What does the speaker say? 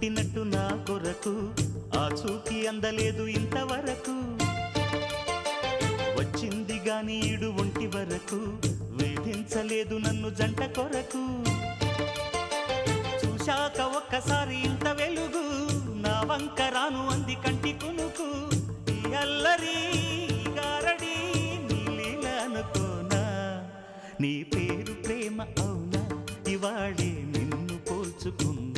పుట్టినట్టు నా కొరకు ఆ చూకి అందలేదు ఇంతవరకు వచ్చింది గాని ఈడు ఒంటి వరకు వేధించలేదు నన్ను జంట కొరకు చూశాక ఒక్కసారి ఇంత వెలుగు నా వంక రాను అంది కంటి కునుకు ఈ అల్లరి గారడి నీలీల అనుకోనా నీ పేరు ప్రేమ అవునా ఇవాళే నిన్ను పోల్చుకున్నా